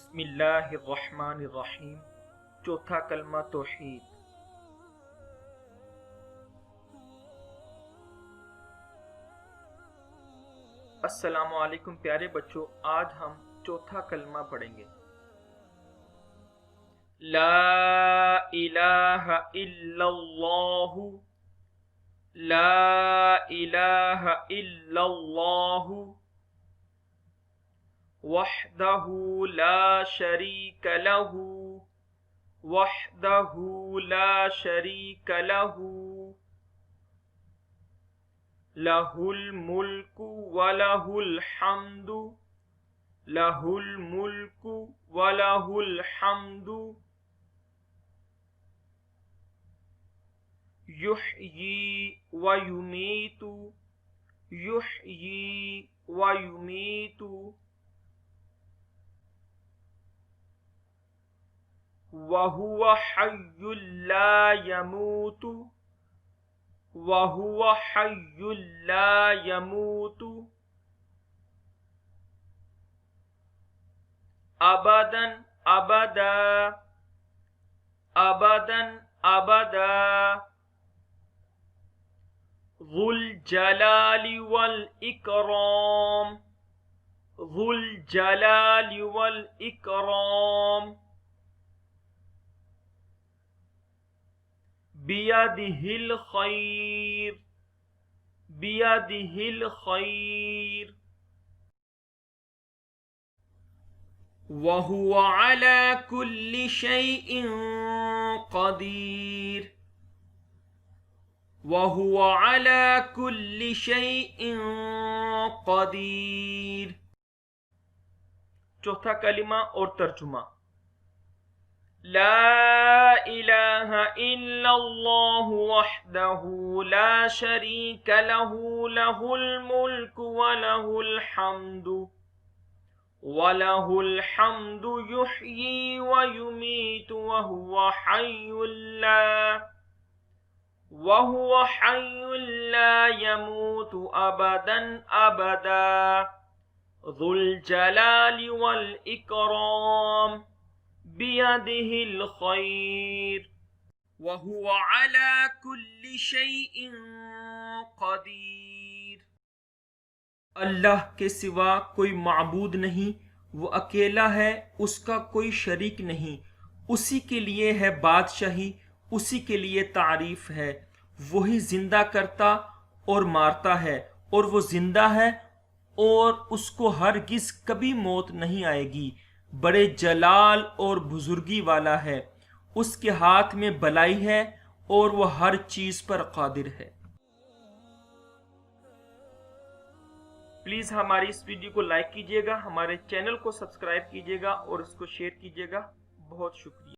بسم اللہ الرحمن الرحیم۔ چوتھا کلمہ توحید۔ السلام علیکم پیارے بچوں، آج ہم چوتھا کلمہ پڑھیں گے۔ لا الہ الا اللہ، لا الہ الا اللہ، وحدہ لا شریک لہ، وحدہ لا شریک لہ، لہ الملک ولہ الحمد، لہ الملک ولہ الحمد، یحیی ویمیت، یحیی ویمیت، وَهُوَ حَيٌّ لَا يَمُوتُ، وَهُوَ حَيٌّ لَا يَمُوتُ، أَبَدًا أَبَدًا، أَبَدًا أَبَدًا، ذُو الجلال والإكرام، ذُو الجلال والإكرام، بِيَدِهِ الْخَيْرُ، بِيَدِهِ الْخَيْرُ، وَهُوَ عَلَى كُلِّ شَيْءٍ قَدِيرٌ، وَهُوَ عَلَى كُلِّ شَيْءٍ قَدِيرٌ۔ چوتھا کلمہ اور ترجمہ۔ لا الہ الا اللہ وحدہ لا شریک لہ، لہ الملک ولہ الحمد، وَلَهُ الْحَمْدُ يُحْيِي وَيُمِيتُ وَهُوَ حَيٌّ لَا يَمُوتُ أَبَدًا أَبَدًا، ذُو الْجَلَالِ وَالْإِكْرَامِ، بِيَدِهِ الْخَيْرُ، وَهُوَ عَلَى كُلِّ شَيْءٍ قَدِيرٌ۔ اللہ کے سوا کوئی معبود نہیں، وہ اکیلا ہے، اس کا کوئی شریک نہیں، اسی کے لیے ہے بادشاہی، اسی کے لیے تعریف ہے۔ وہی زندہ کرتا اور مارتا ہے، اور وہ زندہ ہے اور اس کو ہرگز کبھی موت نہیں آئے گی۔ بڑے جلال اور بزرگی والا ہے، اس کے ہاتھ میں بلائی ہے اور وہ ہر چیز پر قادر ہے۔ پلیز ہماری اس ویڈیو کو لائک کیجیے گا، ہمارے چینل کو سبسکرائب کیجیے گا اور اس کو شیئر کیجیے گا۔ بہت شکریہ۔